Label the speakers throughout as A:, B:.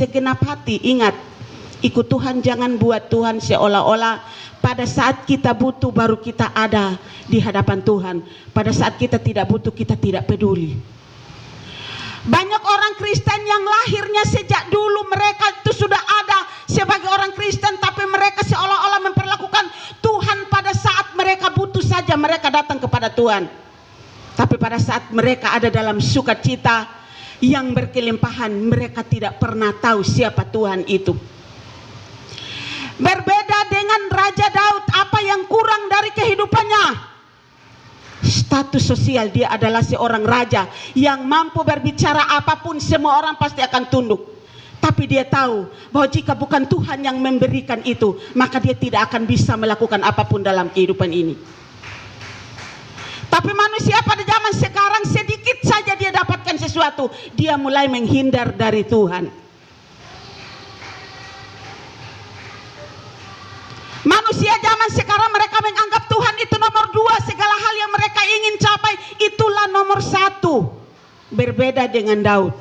A: segenap hati. Ingat, ikut Tuhan, jangan buat Tuhan seolah-olah pada saat kita butuh baru kita ada di hadapan Tuhan. Pada saat kita tidak butuh, kita tidak peduli. Banyak orang Kristen yang lahirnya sejak dulu mereka itu sudah ada sebagai orang Kristen, tapi mereka seolah-olah memperlakukan Tuhan pada saat mereka butuh saja mereka datang kepada Tuhan. Tapi pada saat mereka ada dalam sukacita yang berkelimpahan, mereka tidak pernah tahu siapa Tuhan itu. Berbeda dengan Raja Daud, apa yang kurang dari kehidupannya? Status sosial. Dia adalah seorang raja yang mampu berbicara apapun, semua orang pasti akan tunduk. Tapi dia tahu bahwa jika bukan Tuhan yang memberikan itu, maka dia tidak akan bisa melakukan apapun dalam kehidupan ini. Tapi manusia pada zaman sekarang sedikit saja dia dapatkan sesuatu, dia mulai menghindar dari Tuhan. Manusia zaman sekarang mereka menganggap Tuhan itu nomor 2, segala hal yang mereka ingin capai itulah nomor 1. Berbeda dengan Daud.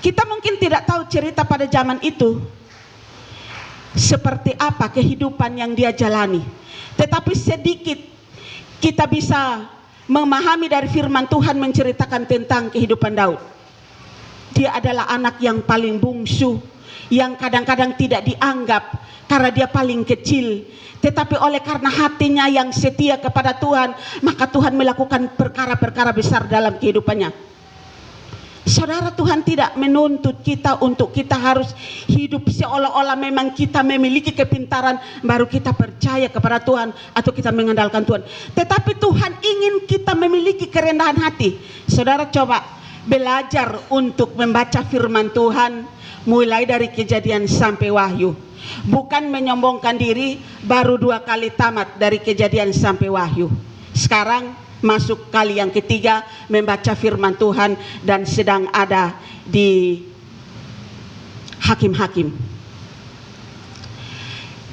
A: Kita mungkin tidak tahu cerita pada zaman itu seperti apa kehidupan yang dia jalani. Tetapi sedikit kita bisa memahami dari firman Tuhan menceritakan tentang kehidupan Daud. Dia adalah anak yang paling bungsu, yang kadang-kadang tidak dianggap karena dia paling kecil. Tetapi oleh karena hatinya yang setia kepada Tuhan, maka Tuhan melakukan perkara-perkara besar dalam kehidupannya. Saudara, Tuhan tidak menuntut kita untuk kita harus hidup seolah-olah memang kita memiliki kepintaran baru kita percaya kepada Tuhan atau kita mengandalkan Tuhan. Tetapi Tuhan ingin kita memiliki kerendahan hati. Saudara, coba belajar untuk membaca firman Tuhan mulai dari Kejadian sampai Wahyu. Bukan menyombongkan diri baru 2 kali tamat dari Kejadian sampai Wahyu. Sekarang masuk kali yang ketiga membaca firman Tuhan dan sedang ada di Hakim-Hakim.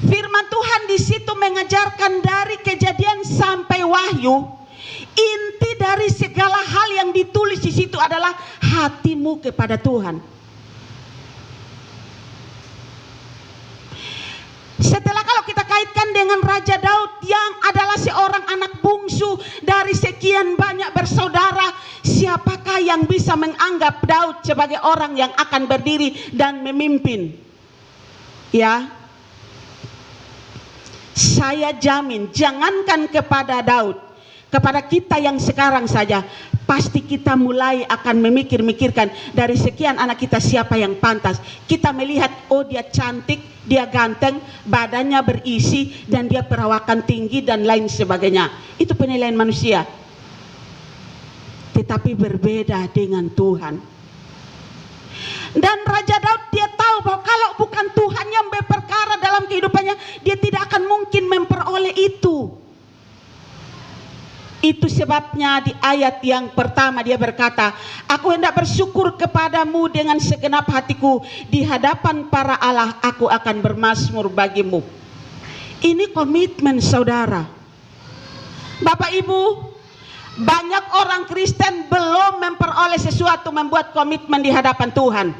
A: Firman Tuhan di situ mengajarkan dari Kejadian sampai Wahyu, inti dari segala hal yang ditulis di situ adalah hatimu kepada Tuhan. Setelah kalau kita kaitkan dengan Raja Daud yang adalah seorang anak bungsu dari sekian banyak bersaudara, siapakah yang bisa menganggap Daud sebagai orang yang akan berdiri dan memimpin? Ya, saya jamin, jangankan kepada Daud, kepada kita yang sekarang saja, pasti kita mulai akan memikir-mikirkan dari sekian anak kita siapa yang pantas. Kita melihat, oh dia cantik, dia ganteng, badannya berisi, dan dia perawakan tinggi dan lain sebagainya. Itu penilaian manusia. Tetapi berbeda dengan Tuhan. Dan Raja Daud dia tahu bahwa kalau bukan Tuhan yang berperkara dalam kehidupannya, dia tidak akan mungkin memperoleh itu. Itu sebabnya di ayat yang pertama dia berkata, aku hendak bersyukur kepadamu dengan segenap hatiku, di hadapan para Allah aku akan bermazmur bagimu. Ini komitmen saudara. Bapak Ibu, banyak orang Kristen belum memperoleh sesuatu, membuat komitmen di hadapan Tuhan.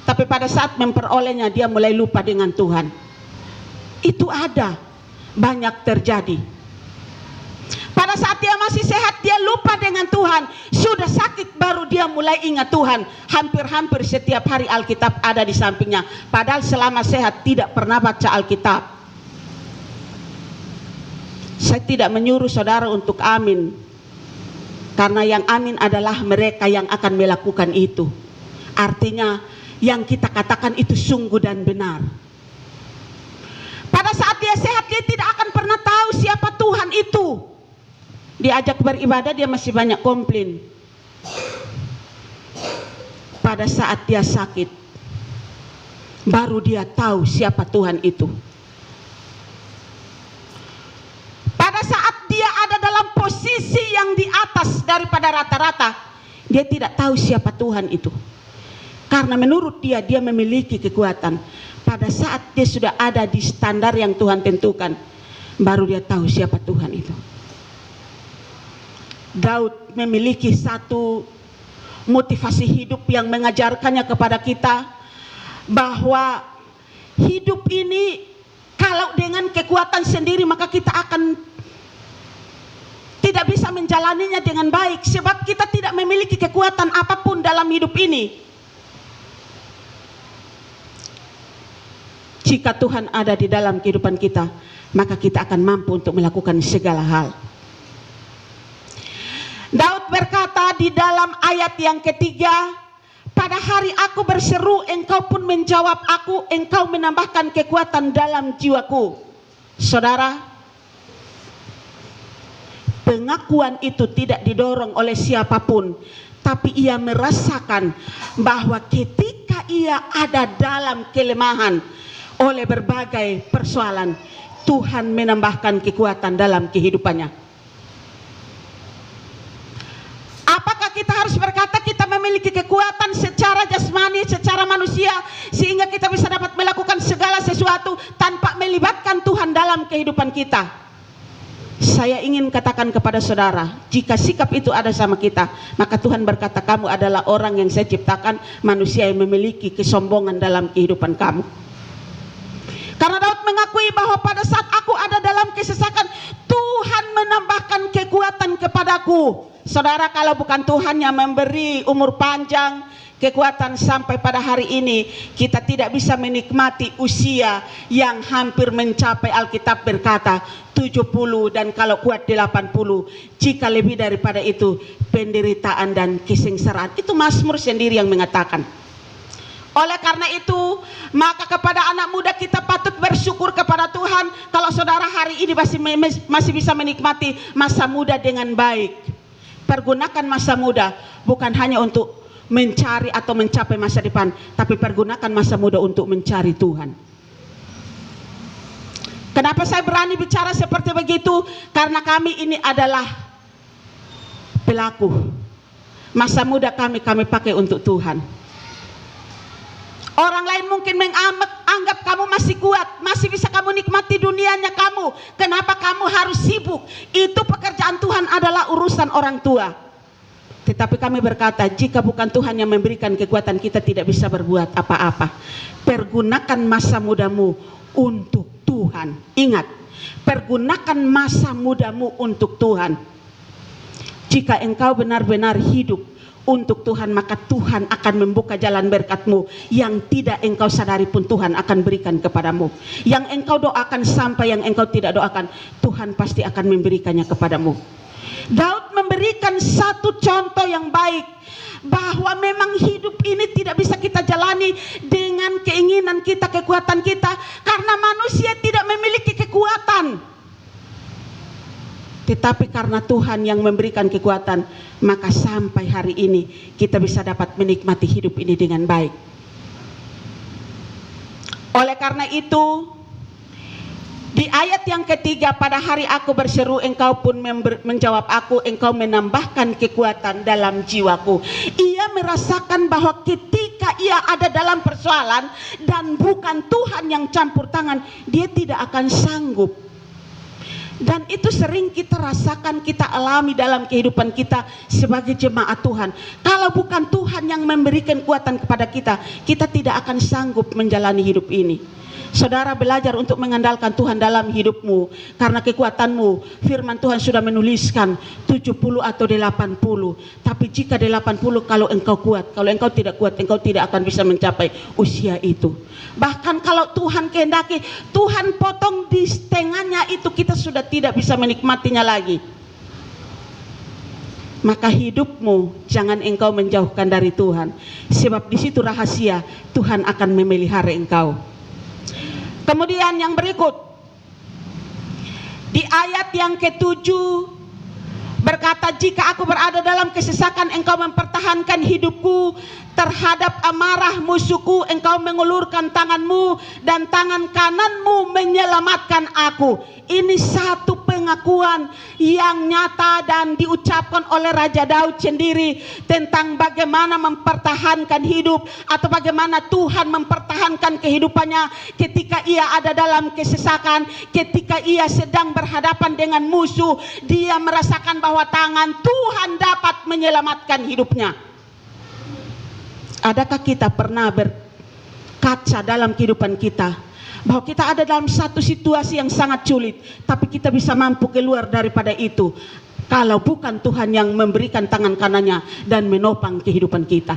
A: Tapi pada saat memperolehnya dia mulai lupa dengan Tuhan. Itu ada, banyak terjadi. Pada saat dia masih sehat dia lupa dengan Tuhan. Sudah sakit baru dia mulai ingat Tuhan. Hampir-hampir setiap hari Alkitab ada di sampingnya. Padahal selama sehat tidak pernah baca Alkitab. Saya tidak menyuruh saudara untuk amin. Karena yang amin adalah mereka yang akan melakukan itu. Artinya yang kita katakan itu sungguh dan benar. Pada saat dia sehat dia tidak akan pernah tahu siapa Tuhan itu. Diajak beribadah dia masih banyak komplain. Pada saat dia sakit baru dia tahu siapa Tuhan itu. Pada saat dia ada dalam posisi yang di atas daripada rata-rata, dia tidak tahu siapa Tuhan itu. Karena menurut dia, dia memiliki kekuatan. Pada saat dia sudah ada di standar yang Tuhan tentukan, baru dia tahu siapa Tuhan itu. Daud memiliki satu motivasi hidup yang mengajarkannya kepada kita bahwa hidup ini kalau dengan kekuatan sendiri maka kita akan tidak bisa menjalaninya dengan baik, sebab kita tidak memiliki kekuatan apapun dalam hidup ini. Jika Tuhan ada di dalam kehidupan kita, maka kita akan mampu untuk melakukan segala hal. Daud berkata di dalam ayat yang ketiga, pada hari aku berseru, engkau pun menjawab aku, engkau menambahkan kekuatan dalam jiwaku. Saudara, pengakuan itu tidak didorong oleh siapapun, tapi ia merasakan bahwa ketika ia ada dalam kelemahan oleh berbagai persoalan, Tuhan menambahkan kekuatan dalam kehidupannya. Apakah kita harus berkata kita memiliki kekuatan secara jasmani, secara manusia, sehingga kita bisa dapat melakukan segala sesuatu tanpa melibatkan Tuhan dalam kehidupan kita? Saya ingin katakan kepada saudara, jika sikap itu ada sama kita, maka Tuhan berkata, kamu adalah orang yang saya ciptakan, manusia yang memiliki kesombongan dalam kehidupan kamu. Karena Daud mengakui bahwa pada saat aku ada dalam kesesakan, Tuhan menambahkan kekuatan kepadaku. Saudara, kalau bukan Tuhan yang memberi umur panjang, kekuatan sampai pada hari ini, kita tidak bisa menikmati usia yang hampir mencapai, Alkitab berkata 70 dan kalau kuat 80. Jika lebih daripada itu, penderitaan dan kesengsaraan. Itu Mazmur sendiri yang mengatakan. Oleh karena itu, maka kepada anak muda kita patut bersyukur kepada Tuhan kalau saudara hari ini masih bisa menikmati masa muda dengan baik. Pergunakan masa muda bukan hanya untuk mencari atau mencapai masa depan, tapi pergunakan masa muda untuk mencari Tuhan. Kenapa saya berani bicara seperti begitu? Karena kami ini adalah pelaku. Masa muda kami pakai untuk Tuhan. Orang lain mungkin menganggap kamu masih kuat, masih bisa kamu nikmati dunianya kamu. Kenapa kamu harus sibuk? Itu pekerjaan Tuhan adalah urusan orang tua. Tetapi kami berkata, jika bukan Tuhan yang memberikan kekuatan, kita tidak bisa berbuat apa-apa. Pergunakan masa mudamu untuk Tuhan. Ingat, pergunakan masa mudamu untuk Tuhan. Jika engkau benar-benar hidup untuk Tuhan, maka Tuhan akan membuka jalan berkat-Mu yang tidak engkau sadari pun Tuhan akan berikan kepadamu. Yang engkau doakan sampai yang engkau tidak doakan, Tuhan pasti akan memberikannya kepadamu. Daud memberikan satu contoh yang baik, bahwa memang hidup ini tidak bisa kita jalani dengan keinginan kita, kekuatan kita, karena manusia tidak memiliki kekuatan. Tetapi karena Tuhan yang memberikan kekuatan, maka sampai hari ini kita bisa dapat menikmati hidup ini dengan baik. Oleh karena itu, di ayat yang ketiga, pada hari aku berseru, engkau pun menjawab aku, engkau menambahkan kekuatan dalam jiwaku. Ia merasakan bahwa ketika ia ada dalam persoalan dan bukan Tuhan yang campur tangan, dia tidak akan sanggup. Dan itu sering kita rasakan, kita alami dalam kehidupan kita sebagai jemaat Tuhan. Kalau bukan Tuhan yang memberikan kekuatan kepada kita, kita tidak akan sanggup menjalani hidup ini. Saudara, belajar untuk mengandalkan Tuhan dalam hidupmu, karena kekuatanmu, firman Tuhan sudah menuliskan 70 atau 80. Tapi jika 80, kalau engkau kuat, kalau engkau tidak kuat, engkau tidak akan bisa mencapai usia itu. Bahkan kalau Tuhan kehendaki, Tuhan potong di setengahnya itu, kita sudah tidak bisa menikmatinya lagi. Maka hidupmu jangan engkau menjauhkan dari Tuhan, sebab di situ rahasia Tuhan akan memelihara engkau. Kemudian yang berikut, di ayat yang ke-7 berkata, jika aku berada dalam kesesakan, engkau mempertahankan hidupku. Terhadap amarah musuhku, engkau mengulurkan tanganmu dan tangan kananmu menyelamatkan aku. Ini satu pengakuan yang nyata dan diucapkan oleh Raja Daud sendiri tentang bagaimana mempertahankan hidup, atau bagaimana Tuhan mempertahankan kehidupannya ketika ia ada dalam kesesakan, ketika ia sedang berhadapan dengan musuh. Dia merasakan bahwa tangan Tuhan dapat menyelamatkan hidupnya. Adakah kita pernah berkaca dalam kehidupan kita bahwa kita ada dalam satu situasi yang sangat sulit, tapi kita bisa mampu keluar daripada itu kalau bukan Tuhan yang memberikan tangan kanannya dan menopang kehidupan kita?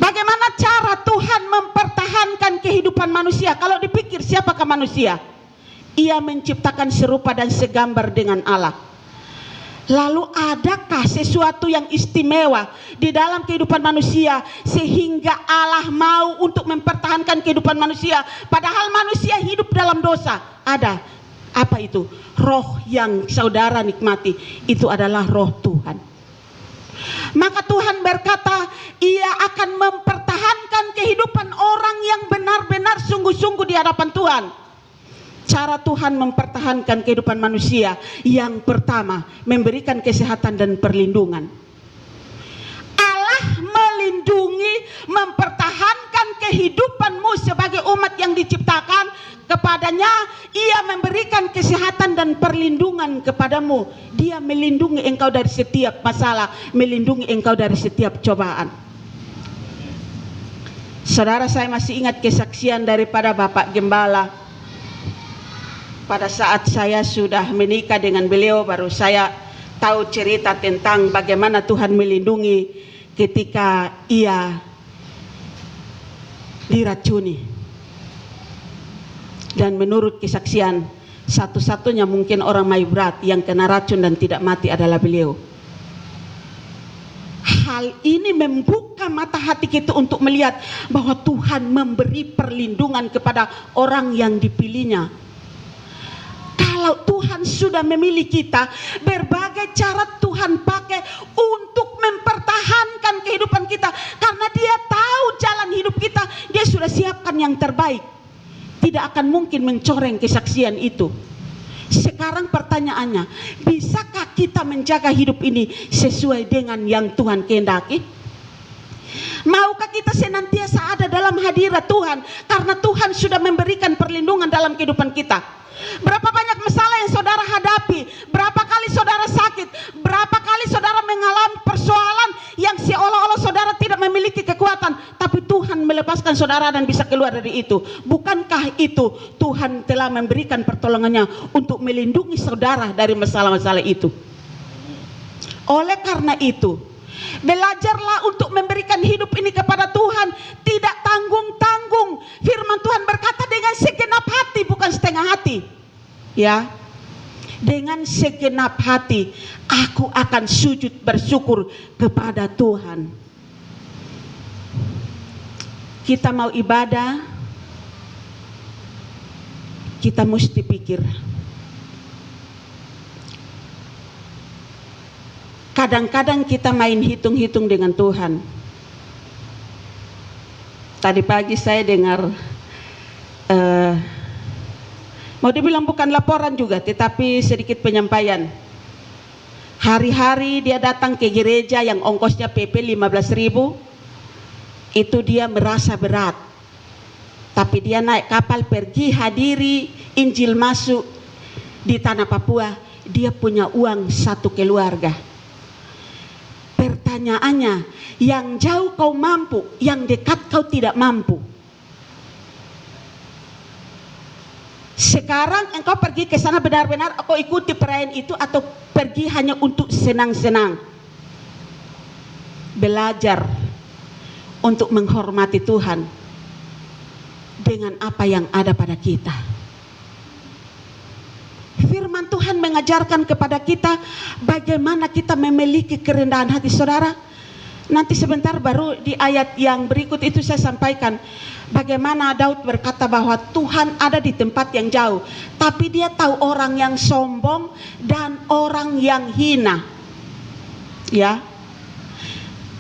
A: Bagaimana cara Tuhan mempertahankan kehidupan manusia? Kalau dipikir, siapakah manusia? Ia menciptakan serupa dan segambar dengan Allah. Lalu adakah sesuatu yang istimewa di dalam kehidupan manusia sehingga Allah mau untuk mempertahankan kehidupan manusia padahal manusia hidup dalam dosa? Ada. Apa itu? Roh yang saudara nikmati itu adalah roh Tuhan. Maka Tuhan berkata, ia akan mempertahankan kehidupan orang yang benar-benar sungguh-sungguh di hadapan Tuhan. Cara Tuhan mempertahankan kehidupan manusia, yang pertama, memberikan kesehatan dan perlindungan. Allah melindungi, mempertahankan kehidupanmu sebagai umat yang diciptakan kepadanya. Ia memberikan kesehatan dan perlindungan kepadamu. Dia melindungi engkau dari setiap masalah, melindungi engkau dari setiap cobaan. Saudara, saya masih ingat kesaksian daripada Bapak Gembala. Pada saat saya sudah menikah dengan beliau, baru saya tahu cerita tentang bagaimana Tuhan melindungi ketika ia diracuni. Dan menurut kesaksian, satu-satunya mungkin orang Maibrat yang kena racun dan tidak mati adalah beliau. Hal ini membuka mata hati kita untuk melihat bahwa Tuhan memberi perlindungan kepada orang yang dipilihnya. Kalau Tuhan sudah memilih kita, berbagai cara Tuhan pakai untuk mempertahankan kehidupan kita. Karena Dia tahu jalan hidup kita, Dia sudah siapkan yang terbaik. Tidak akan mungkin mencoreng kesaksian itu. Sekarang pertanyaannya, bisakah kita menjaga hidup ini sesuai dengan yang Tuhan kehendaki? Maukah kita senantiasa ada dalam hadirat Tuhan karena Tuhan sudah memberikan perlindungan dalam kehidupan kita? Berapa banyak masalah yang saudara hadapi? Berapa kali saudara sakit? Berapa kali saudara mengalami persoalan yang seolah-olah saudara tidak memiliki kekuatan, tapi Tuhan melepaskan saudara dan bisa keluar dari itu? Bukankah itu Tuhan telah memberikan pertolongannya untuk melindungi saudara dari masalah-masalah itu? Oleh karena itu, belajarlah untuk memberikan hidup ini kepada Tuhan, tidak tanggung-tanggung. Firman Tuhan berkata dengan segenap hati, bukan setengah hati. Ya, dengan segenap hati aku akan sujud bersyukur kepada Tuhan. Kita mau ibadah, kita mesti pikir. Kadang-kadang kita main hitung-hitung dengan Tuhan. Tadi pagi saya dengar, mau dibilang bukan laporan juga, tetapi sedikit penyampaian. Hari-hari dia datang ke gereja yang ongkosnya PP 15.000, itu dia merasa berat. Tapi dia naik kapal pergi hadiri Injil masuk di tanah Papua, dia punya uang satu keluarga. Pertanyaannya, yang jauh kau mampu, yang dekat kau tidak mampu. Sekarang engkau pergi ke sana benar-benar kau ikuti perayaan itu atau pergi hanya untuk senang-senang? Belajar untuk menghormati Tuhan dengan apa yang ada pada kita. Firman Tuhan mengajarkan kepada kita bagaimana kita memiliki kerendahan hati. Saudara, nanti sebentar baru di ayat yang berikut itu saya sampaikan bagaimana Daud berkata bahwa Tuhan ada di tempat yang jauh, tapi dia tahu orang yang sombong dan orang yang hina. Ya.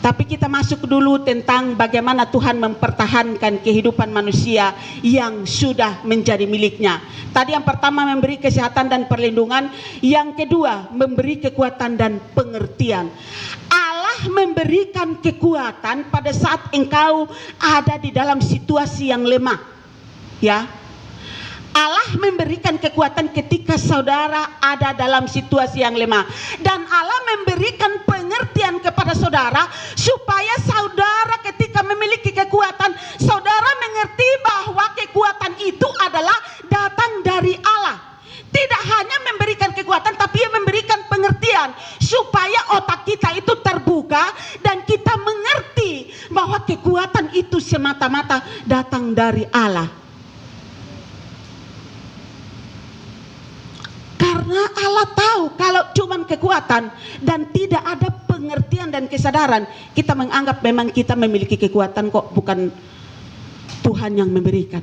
A: Tapi kita masuk dulu tentang bagaimana Tuhan mempertahankan kehidupan manusia yang sudah menjadi miliknya. Tadi yang pertama memberi kesehatan dan perlindungan, yang kedua memberi kekuatan dan pengertian. Allah memberikan kekuatan pada saat engkau ada di dalam situasi yang lemah. Ya. Allah memberikan kekuatan ketika saudara ada dalam situasi yang lemah, dan Allah memberikan pengertian kepada kepada saudara, supaya saudara ketika memiliki kekuatan, saudara mengerti bahwa kekuatan itu adalah datang dari Allah. Tidak hanya memberikan kekuatan, tapi ia memberikan pengertian supaya otak kita itu terbuka dan kita mengerti bahwa kekuatan itu semata-mata datang dari Allah. Karena Allah tahu kalau cuman kekuatan dan tidak ada pengertian dan kesadaran, kita menganggap memang kita memiliki kekuatan kok, bukan Tuhan yang memberikan.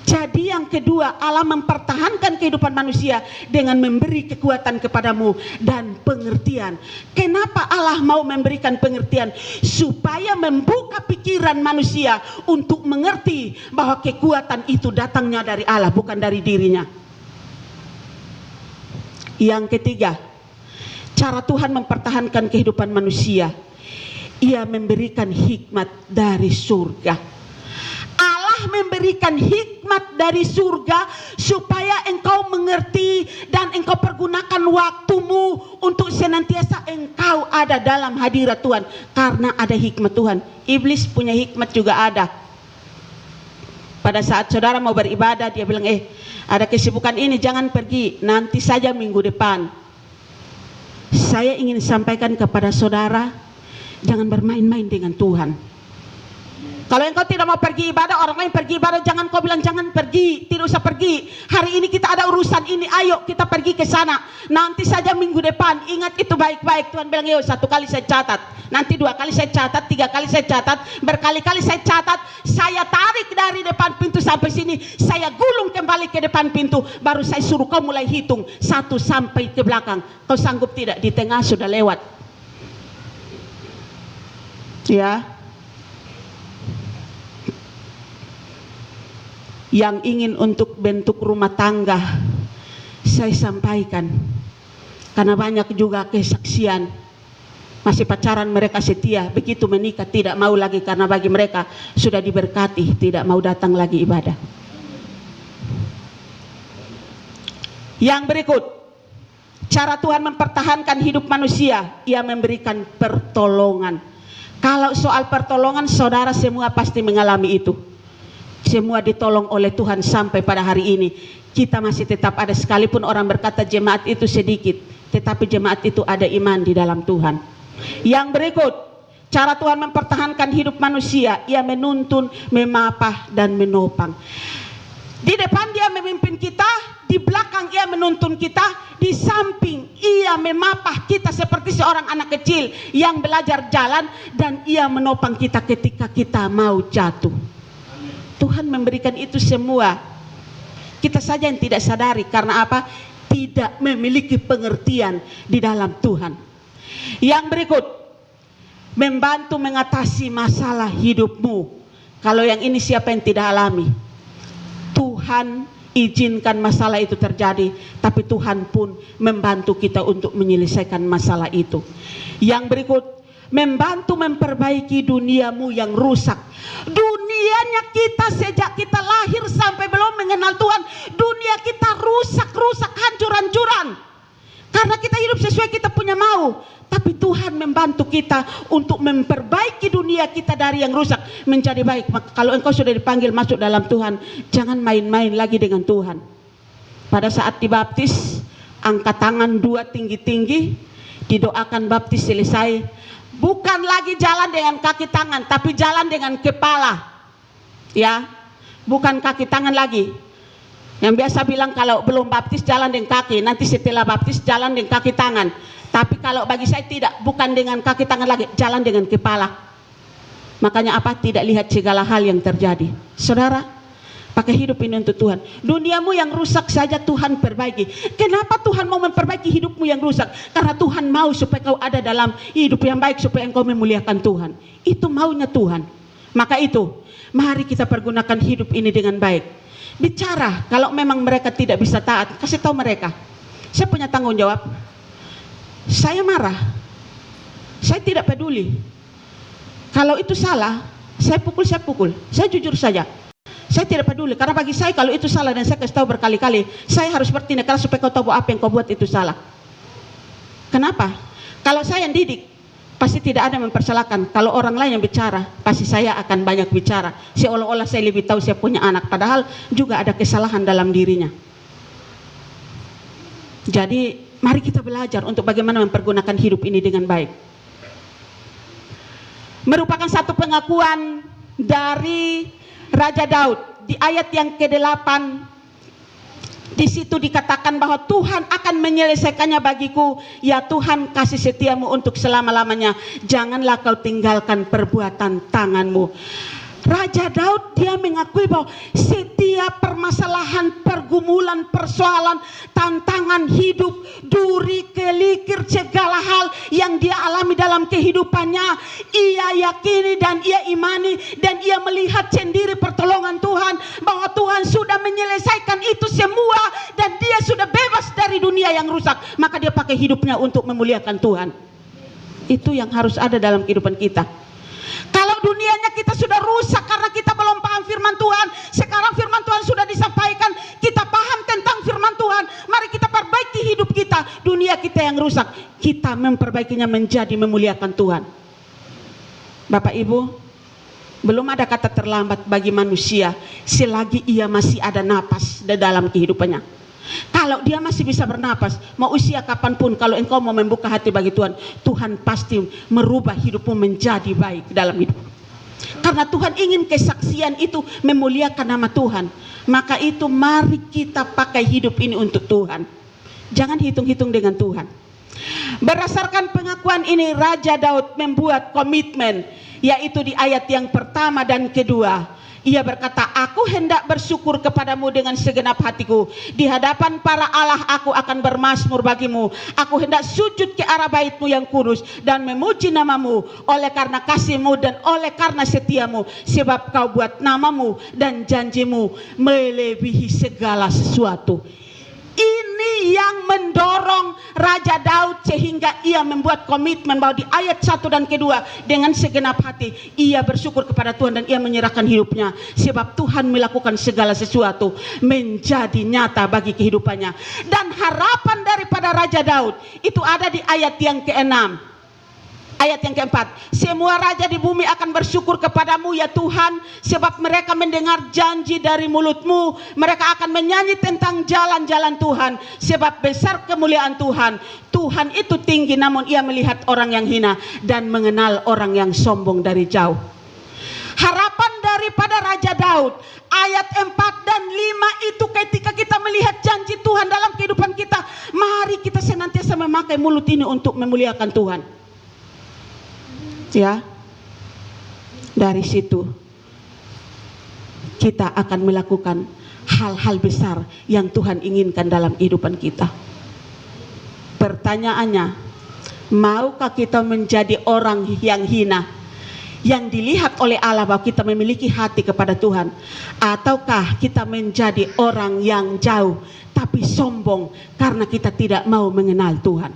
A: Jadi yang kedua, Allah mempertahankan kehidupan manusia dengan memberi kekuatan kepadamu dan pengertian. Kenapa Allah mau memberikan pengertian? Supaya membuka pikiran manusia untuk mengerti bahwa kekuatan itu datangnya dari Allah, bukan dari dirinya. Yang ketiga, cara Tuhan mempertahankan kehidupan manusia, Ia memberikan hikmat dari surga. Memberikan hikmat dari surga supaya engkau mengerti dan engkau pergunakan waktumu untuk senantiasa engkau ada dalam hadirat Tuhan, karena ada hikmat Tuhan. Iblis punya hikmat juga ada. Pada saat saudara mau beribadah, dia bilang, ada kesibukan ini, jangan pergi, nanti saja minggu depan. Saya ingin sampaikan kepada saudara, jangan bermain-main dengan Tuhan. Kalau engkau tidak mau pergi ibadah, orang lain pergi ibadah, jangan kau bilang jangan pergi, tidak usah pergi. Hari ini kita ada urusan ini, ayo kita pergi ke sana. Nanti saja minggu depan, ingat itu baik-baik. Tuhan bilang, yo, 1 kali saya catat, nanti 2 kali saya catat, 3 kali saya catat, berkali-kali saya catat. Saya tarik dari depan pintu sampai sini, saya gulung kembali ke depan pintu, baru saya suruh kau mulai hitung 1 sampai ke belakang. Kau sanggup tidak? Di tengah sudah lewat. Ya. Yang ingin untuk bentuk rumah tangga, saya sampaikan, karena banyak juga kesaksian masih pacaran mereka setia, begitu menikah tidak mau lagi karena bagi mereka sudah diberkati, tidak mau datang lagi ibadah. Yang berikut, cara Tuhan mempertahankan hidup manusia, Ia memberikan pertolongan. Kalau soal pertolongan, saudara semua pasti mengalami itu. Semua ditolong oleh Tuhan sampai pada hari ini. Kita masih tetap ada, sekalipun orang berkata jemaat itu sedikit, tetapi jemaat itu ada iman di dalam Tuhan. Yang berikut, cara Tuhan mempertahankan hidup manusia, Ia menuntun, memapah dan menopang. Di depan Dia memimpin kita, di belakang Ia menuntun kita, di samping Ia memapah kita seperti seorang anak kecil yang belajar jalan, dan Ia menopang kita ketika kita mau jatuh. Tuhan memberikan itu semua. Kita saja yang tidak sadari. Karena apa? Tidak memiliki pengertian di dalam Tuhan. Yang berikut, membantu mengatasi masalah hidupmu. Kalau yang ini siapa yang tidak alami? Tuhan izinkan masalah itu terjadi, tapi Tuhan pun membantu kita untuk menyelesaikan masalah itu. Yang berikut, membantu memperbaiki duniamu yang rusak. Dunianya kita sejak kita lahir sampai belum mengenal Tuhan, dunia kita rusak, hancur-hancuran. Karena kita hidup sesuai kita punya mau. Tapi Tuhan membantu kita untuk memperbaiki dunia kita dari yang rusak menjadi baik. Maka kalau engkau sudah dipanggil masuk dalam Tuhan, jangan main-main lagi dengan Tuhan. Pada saat dibaptis, angkat tangan 2 tinggi-tinggi, didoakan baptis selesai. Bukan lagi jalan dengan kaki tangan, tapi jalan dengan kepala. Ya, bukan kaki tangan lagi. Yang biasa bilang kalau belum baptis jalan dengan kaki, nanti setelah baptis jalan dengan kaki tangan. Tapi kalau bagi saya tidak, bukan dengan kaki tangan lagi, jalan dengan kepala. Makanya apa? Tidak lihat segala hal yang terjadi. Saudara, pakai hidup ini untuk Tuhan. Duniamu yang rusak saja Tuhan perbaiki. Kenapa Tuhan mau memperbaiki hidupmu yang rusak? Karena Tuhan mau supaya kau ada dalam hidup yang baik, supaya engkau memuliakan Tuhan. Itu maunya Tuhan. Maka itu, mari kita pergunakan hidup ini dengan baik. Bicara, kalau memang mereka tidak bisa taat, kasih tahu mereka. Saya punya tanggung jawab. Saya marah. Saya tidak peduli. Kalau itu salah, saya pukul. Saya jujur saja. Saya tidak peduli, karena bagi saya kalau itu salah dan saya kasih tahu berkali-kali, saya harus bertindak keras supaya kau tahu apa yang kau buat itu salah. Kenapa? Kalau saya yang didik, pasti tidak ada yang mempersalahkan. Kalau orang lain yang bicara, pasti saya akan banyak bicara. Seolah-olah saya lebih tahu saya punya anak, padahal juga ada kesalahan dalam dirinya. Jadi mari kita belajar untuk bagaimana mempergunakan hidup ini dengan baik. Merupakan satu pengakuan dari Raja Daud di ayat yang ke-8. Di situ dikatakan bahwa Tuhan akan menyelesaikannya bagiku. Ya Tuhan, kasih setiamu untuk selama-lamanya. Janganlah kau tinggalkan perbuatan tanganmu. Raja Daud dia mengakui bahwa setiap permasalahan, pergumulan, persoalan, tantangan hidup, duri, kelikir, segala hal yang dia alami dalam kehidupannya, ia yakini dan ia imani dan ia melihat sendiri pertolongan Tuhan, bahwa Tuhan sudah menyelesaikan itu semua dan dia sudah bebas dari dunia yang rusak. Maka dia pakai hidupnya untuk memuliakan Tuhan. Itu yang harus ada dalam kehidupan kita. Kalau dunianya kita sudah rusak karena kita belum paham firman Tuhan, sekarang firman Tuhan sudah disampaikan, kita paham tentang firman Tuhan, mari kita perbaiki hidup kita. Dunia kita yang rusak, kita memperbaikinya menjadi memuliakan Tuhan. Bapak Ibu, belum ada kata terlambat bagi manusia selagi ia masih ada napas di dalam kehidupannya. Kalau dia masih bisa bernapas, mau usia kapanpun, kalau engkau mau membuka hati bagi Tuhan, Tuhan pasti merubah hidupmu menjadi baik dalam hidup. Karena Tuhan ingin kesaksian itu memuliakan nama Tuhan. Maka itu mari kita pakai hidup ini untuk Tuhan. Jangan hitung-hitung dengan Tuhan. Berdasarkan pengakuan ini, Raja Daud membuat komitmen, yaitu di ayat yang pertama dan kedua. Ia berkata, aku hendak bersyukur kepadamu dengan segenap hatiku. Di hadapan para Allah aku akan bermazmur bagimu. Aku hendak sujud ke arah baitmu yang kudus dan memuji namamu oleh karena kasihmu dan oleh karena setiamu. Sebab kau buat namamu dan janjimu melebihi segala sesuatu. Ini yang mendorong Raja Daud sehingga ia membuat komitmen bahwa di ayat 1 dan kedua, dengan segenap hati ia bersyukur kepada Tuhan dan ia menyerahkan hidupnya. Sebab Tuhan melakukan segala sesuatu menjadi nyata bagi kehidupannya. Dan harapan daripada Raja Daud itu ada di ayat yang ke-6. Ayat yang ke-4, semua raja di bumi akan bersyukur kepadamu ya Tuhan, sebab mereka mendengar janji dari mulutmu. Mereka akan menyanyi tentang jalan-jalan Tuhan, sebab besar kemuliaan Tuhan. Tuhan itu tinggi, namun ia melihat orang yang hina dan mengenal orang yang sombong dari jauh. Harapan daripada Raja Daud ayat 4 dan 5 itu ketika kita melihat janji Tuhan dalam kehidupan kita, mari kita senantiasa memakai mulut ini untuk memuliakan Tuhan. Ya, dari situ kita akan melakukan hal-hal besar yang Tuhan inginkan dalam kehidupan kita. Pertanyaannya, maukah kita menjadi orang yang hina, yang dilihat oleh Allah bahwa kita memiliki hati kepada Tuhan, ataukah kita menjadi orang yang jauh tapi sombong karena kita tidak mau mengenal Tuhan?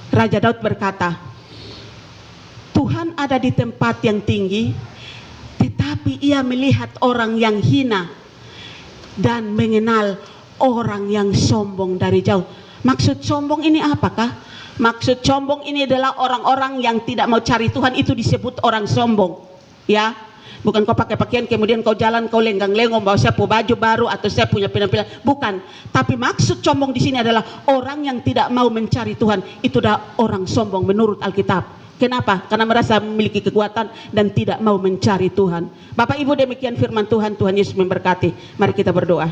A: Raja Daud berkata, Tuhan ada di tempat yang tinggi, tetapi ia melihat orang yang hina dan mengenal orang yang sombong dari jauh. Maksud sombong ini apakah? Maksud sombong ini adalah orang-orang yang tidak mau cari Tuhan, itu disebut orang sombong. Ya, bukan kau pakai pakaian kemudian kau jalan kau lenggang-lenggong bawa saya punya baju baru atau saya punya penampilan. Bukan. Tapi maksud sombong di sini adalah orang yang tidak mau mencari Tuhan. Itu adalah orang sombong menurut Alkitab. Kenapa? Karena merasa memiliki kekuatan dan tidak mau mencari Tuhan. Bapak Ibu, demikian firman Tuhan. Tuhan Yesus memberkati. Mari kita berdoa.